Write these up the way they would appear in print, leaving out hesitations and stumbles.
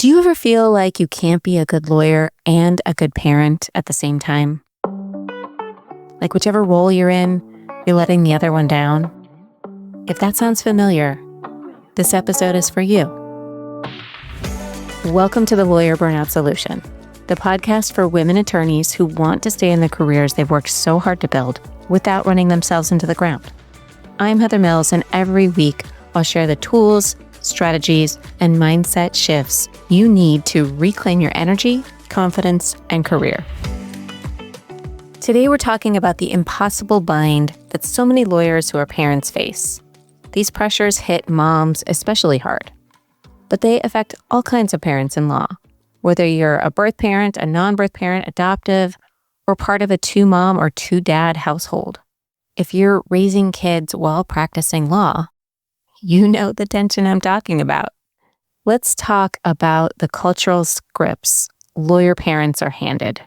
Do you ever feel like you can't be a good lawyer and a good parent at the same time? Like whichever role you're in, you're letting the other one down? If that sounds familiar, this episode is for you. Welcome to the Lawyer Burnout Solution, the podcast for women attorneys who want to stay in the careers they've worked so hard to build without running themselves into the ground. I'm Heather Mills, and every week I'll share the tools, strategies, and mindset shifts you need to reclaim your energy, confidence, and career. Today we're talking about the impossible bind that so many lawyers who are parents face. These pressures hit moms especially hard, but they affect all kinds of parents in law, whether you're a birth parent, a non-birth parent, adoptive, or part of a two-mom or two-dad household. If you're raising kids while practicing law, you know the tension I'm talking about. Let's talk about the cultural scripts lawyer parents are handed.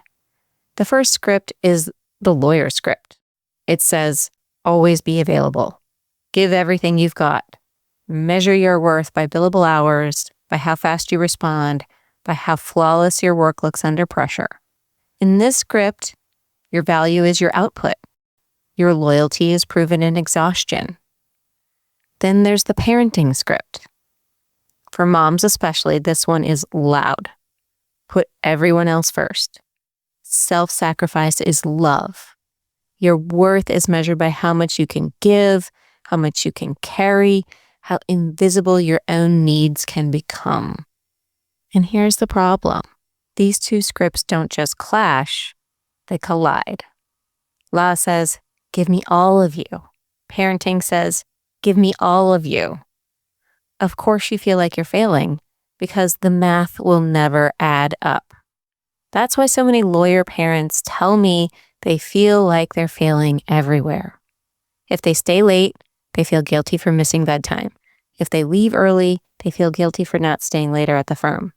The first script is the lawyer script. It says, always be available. Give everything you've got. Measure your worth by billable hours, by how fast you respond, by how flawless your work looks under pressure. In this script, your value is your output. Your loyalty is proven in exhaustion. Then there's the parenting script. For moms especially, this one is loud. Put everyone else first. Self-sacrifice is love. Your worth is measured by how much you can give, how much you can carry, how invisible your own needs can become. And here's the problem. These two scripts don't just clash, they collide. Law says, give me all of you. Parenting says, give me all of you. Of course you feel like you're failing because the math will never add up. That's why so many lawyer parents tell me they feel like they're failing everywhere. If they stay late, they feel guilty for missing bedtime. If they leave early, they feel guilty for not staying later at the firm.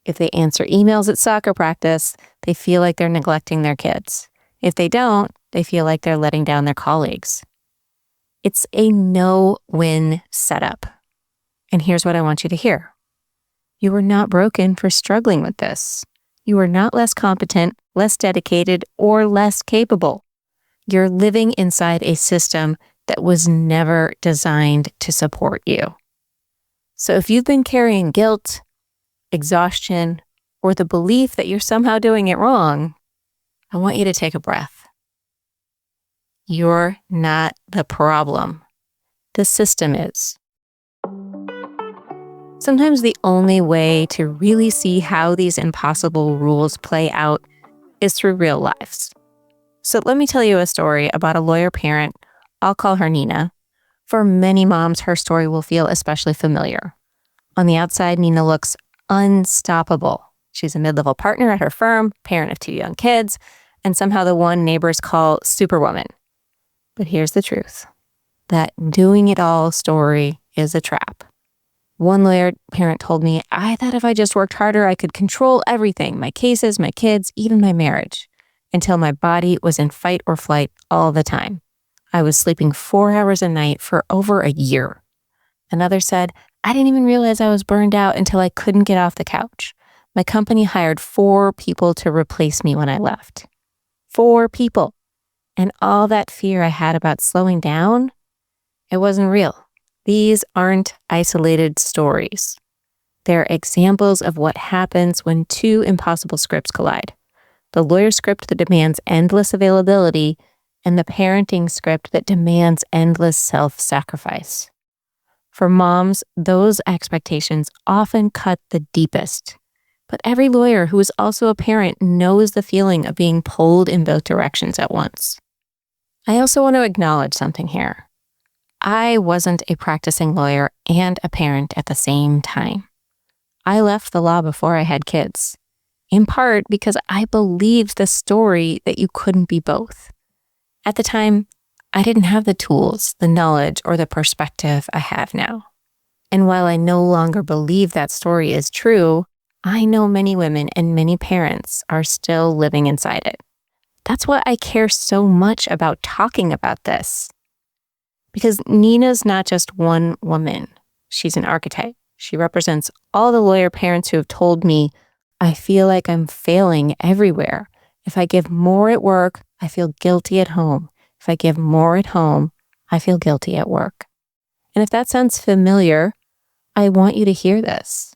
If they answer emails at soccer practice, they feel like they're neglecting their kids. If they don't, they feel like they're letting down their colleagues. It's a no-win setup. And here's what I want you to hear. You are not broken for struggling with this. You are not less competent, less dedicated, or less capable. You're living inside a system that was never designed to support you. So if you've been carrying guilt, exhaustion, or the belief that you're somehow doing it wrong, I want you to take a breath. You're not the problem. The system is. Sometimes the only way to really see how these impossible rules play out is through real lives. So let me tell you a story about a lawyer parent. I'll call her Nina. For many moms, her story will feel especially familiar. On the outside, Nina looks unstoppable. She's a mid-level partner at her firm, parent of two young kids, and somehow the one neighbors call Superwoman. But here's the truth. That doing it all story is a trap. One lawyer parent told me, I thought if I just worked harder, I could control everything, my cases, my kids, even my marriage, until my body was in fight or flight all the time. I was sleeping 4 hours a night for over a year. Another said, I didn't even realize I was burned out until I couldn't get off the couch. My company hired 4 people to replace me when I left. 4 people. And all that fear I had about slowing down, it wasn't real. These aren't isolated stories. They're examples of what happens when two impossible scripts collide. The lawyer script that demands endless availability and the parenting script that demands endless self-sacrifice. For moms, those expectations often cut the deepest. But every lawyer who is also a parent knows the feeling of being pulled in both directions at once. I also want to acknowledge something here. I wasn't a practicing lawyer and a parent at the same time. I left the law before I had kids, in part because I believed the story that you couldn't be both. At the time, I didn't have the tools, the knowledge, or the perspective I have now. And while I no longer believe that story is true, I know many women and many parents are still living inside it. That's why I care so much about talking about this. Because Nina's not just one woman. She's an archetype. She represents all the lawyer parents who have told me, I feel like I'm failing everywhere. If I give more at work, I feel guilty at home. If I give more at home, I feel guilty at work. And if that sounds familiar, I want you to hear this.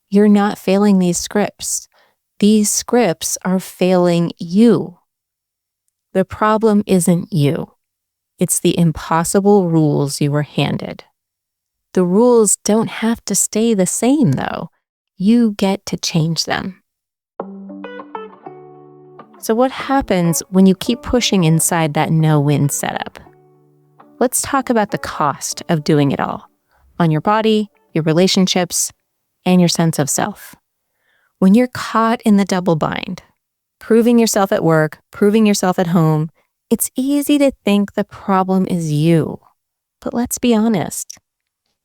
You're not failing these scripts. These scripts are failing you. The problem isn't you. It's the impossible rules you were handed. The rules don't have to stay the same, though. You get to change them. So what happens when you keep pushing inside that no-win setup? Let's talk about the cost of doing it all on your body, your relationships, and your sense of self. When you're caught in the double bind, proving yourself at work, proving yourself at home, it's easy to think the problem is you. But let's be honest,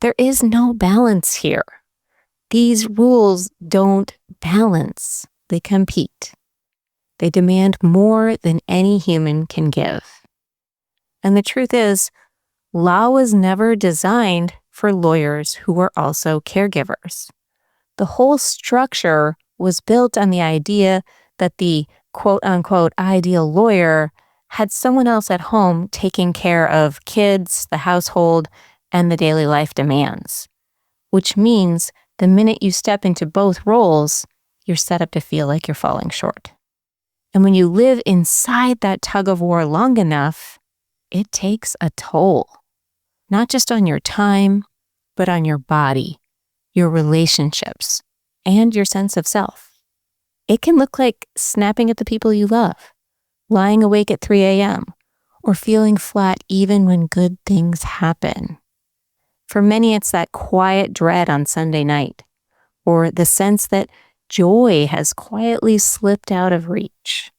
there is no balance here. These rules don't balance. They compete. They demand more than any human can give. And the truth is, law was never designed for lawyers who were also caregivers. The whole structure was built on the idea that the quote-unquote ideal lawyer had someone else at home taking care of kids, the household, and the daily life demands, which means the minute you step into both roles, you're set up to feel like you're falling short. And when you live inside that tug of war long enough, it takes a toll, not just on your time, but on your body, your relationships, and your sense of self. It can look like snapping at the people you love, lying awake at 3 a.m., or feeling flat even when good things happen. For many, it's that quiet dread on Sunday night, or the sense that joy has quietly slipped out of reach.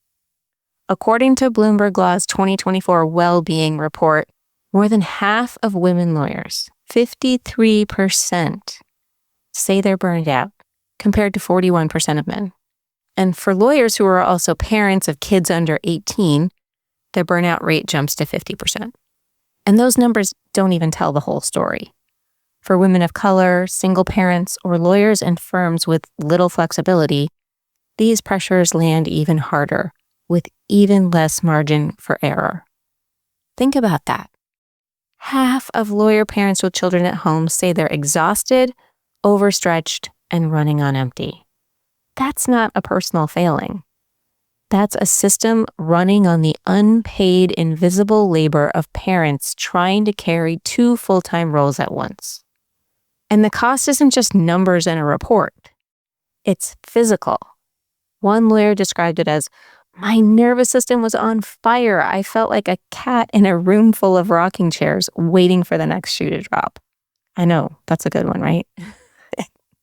According to Bloomberg Law's 2024 Well-Being Report, more than half of women lawyers, 53%, say they're burned out, compared to 41% of men. And for lawyers who are also parents of kids under 18, their burnout rate jumps to 50%. And those numbers don't even tell the whole story. For women of color, single parents, or lawyers and firms with little flexibility, these pressures land even harder, with even less margin for error. Think about that. Half of lawyer parents with children at home say they're exhausted, overstretched, and running on empty. That's not a personal failing. That's a system running on the unpaid, invisible labor of parents trying to carry 2 full-time roles at once. And the cost isn't just numbers in a report. It's physical. One lawyer described it as, "My nervous system was on fire. I felt like a cat in a room full of rocking chairs waiting for the next shoe to drop." I know, that's a good one, right?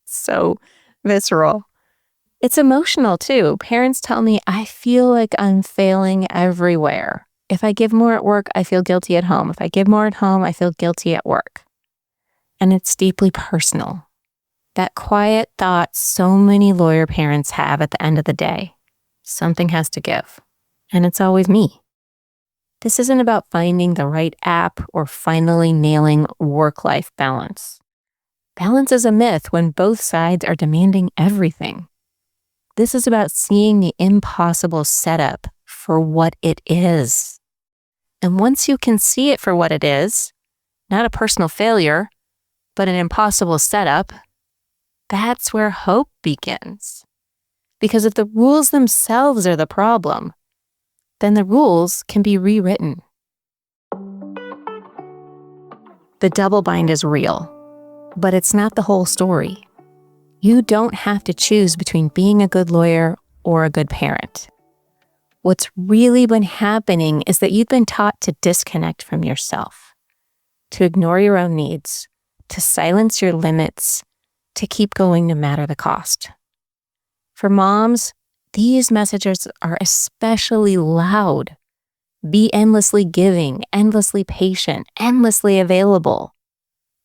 So visceral. It's emotional too. Parents tell me, I feel like I'm failing everywhere. If I give more at work, I feel guilty at home. If I give more at home, I feel guilty at work. And it's deeply personal. That quiet thought so many lawyer parents have at the end of the day. Something has to give. And it's always me. This isn't about finding the right app or finally nailing work-life balance. Balance is a myth when both sides are demanding everything. This is about seeing the impossible setup for what it is. And once you can see it for what it is, not a personal failure, but an impossible setup, that's where hope begins. Because if the rules themselves are the problem, then the rules can be rewritten. The double bind is real, but it's not the whole story. You don't have to choose between being a good lawyer or a good parent. What's really been happening is that you've been taught to disconnect from yourself, to ignore your own needs, to silence your limits, to keep going no matter the cost. For moms, these messages are especially loud. Be endlessly giving, endlessly patient, endlessly available.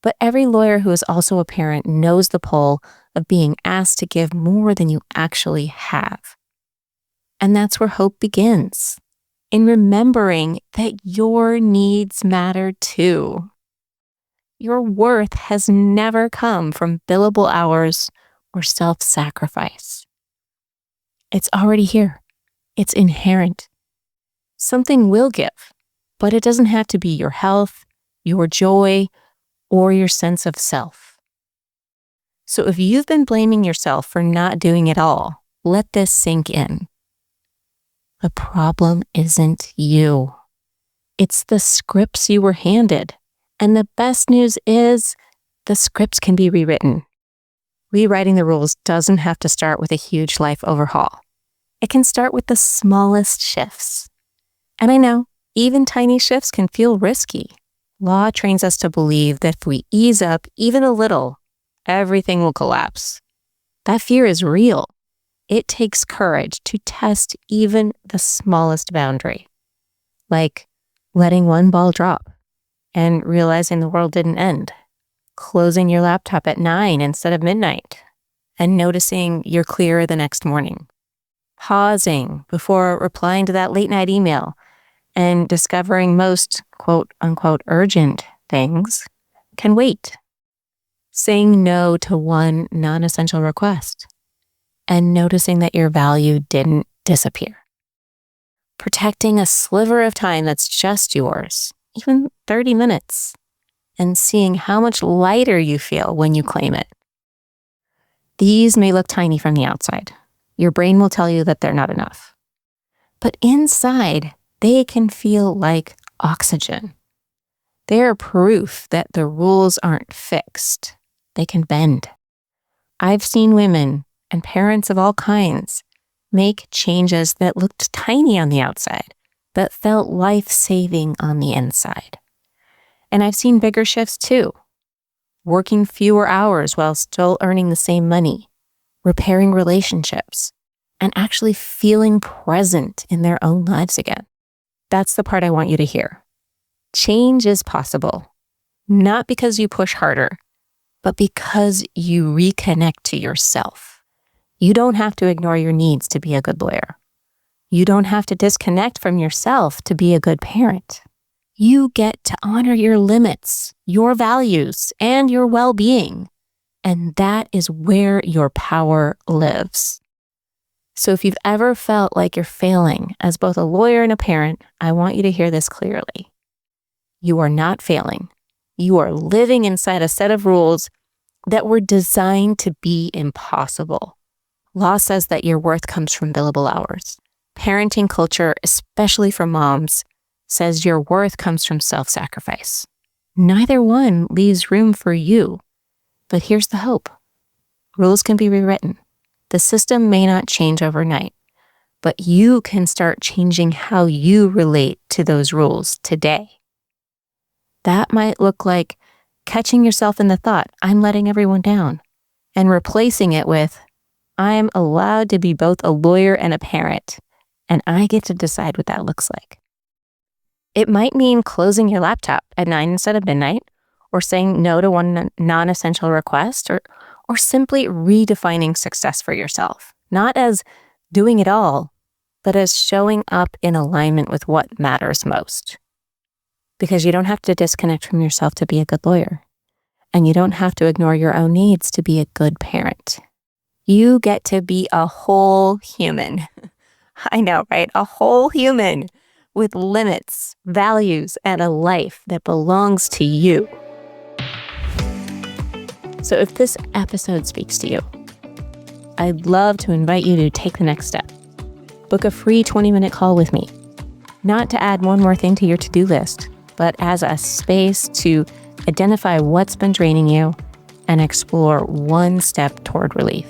But every lawyer who is also a parent knows the pull of being asked to give more than you actually have. And that's where hope begins, in remembering that your needs matter too. your worth has never come from billable hours or self-sacrifice. It's already here. It's inherent. Something will give, but it doesn't have to be your health, your joy, or your sense of self. So if you've been blaming yourself for not doing it all, let this sink in. The problem isn't you. It's the scripts you were handed. And the best news is the scripts can be rewritten. Rewriting the rules doesn't have to start with a huge life overhaul. It can start with the smallest shifts. And I know, even tiny shifts can feel risky. Law trains us to believe that if we ease up even a little, everything will collapse. That fear is real. It takes courage to test even the smallest boundary, like letting one ball drop and realizing the world didn't end, closing your laptop at 9 instead of midnight, and noticing you're clearer the next morning, pausing before replying to that late night email and discovering most quote unquote urgent things can wait, saying no to one non-essential request, and noticing that your value didn't disappear. Protecting a sliver of time that's just yours, even 30 minutes, and seeing how much lighter you feel when you claim it. These may look tiny from the outside. Your brain will tell you that they're not enough. But inside, they can feel like oxygen. They're proof that the rules aren't fixed. They can bend. I've seen women and parents of all kinds make changes that looked tiny on the outside, but felt life-saving on the inside. And I've seen bigger shifts too. Working fewer hours while still earning the same money, repairing relationships, and actually feeling present in their own lives again. That's the part I want you to hear. Change is possible, not because you push harder, but because you reconnect to yourself. You don't have to ignore your needs to be a good lawyer. You don't have to disconnect from yourself to be a good parent. You get to honor your limits, your values, and your well-being. And that is where your power lives. So if you've ever felt like you're failing as both a lawyer and a parent, I want you to hear this clearly. You are not failing. You are living inside a set of rules that were designed to be impossible. Law says that your worth comes from billable hours. Parenting culture, especially for moms, says your worth comes from self-sacrifice. Neither one leaves room for you. But here's the hope. Rules can be rewritten. The system may not change overnight, but you can start changing how you relate to those rules today. That might look like catching yourself in the thought, I'm letting everyone down, and replacing it with, I'm allowed to be both a lawyer and a parent, and I get to decide what that looks like. It might mean closing your laptop at 9 instead of midnight, or saying no to one non-essential request, or simply redefining success for yourself, not as doing it all, but as showing up in alignment with what matters most. Because you don't have to disconnect from yourself to be a good lawyer, and you don't have to ignore your own needs to be a good parent. You get to be a whole human. I know, right? A whole human with limits, values, and a life that belongs to you. So if this episode speaks to you, I'd love to invite you to take the next step. Book a free 20-minute call with me, not to add one more thing to your to-do list, but as a space to identify what's been draining you and explore one step toward relief.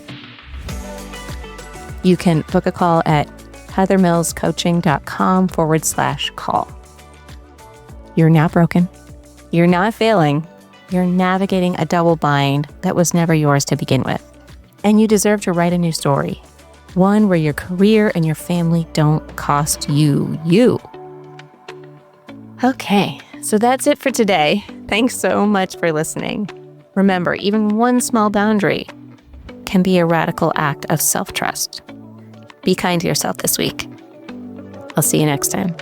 You can book a call at heathermillscoaching.com/call. You're not broken. You're not failing. You're navigating a double bind that was never yours to begin with. And you deserve to write a new story. One where your career and your family don't cost you. Okay, so that's it for today. Thanks so much for listening. Remember, even one small boundary can be a radical act of self-trust. Be kind to yourself this week. I'll see you next time.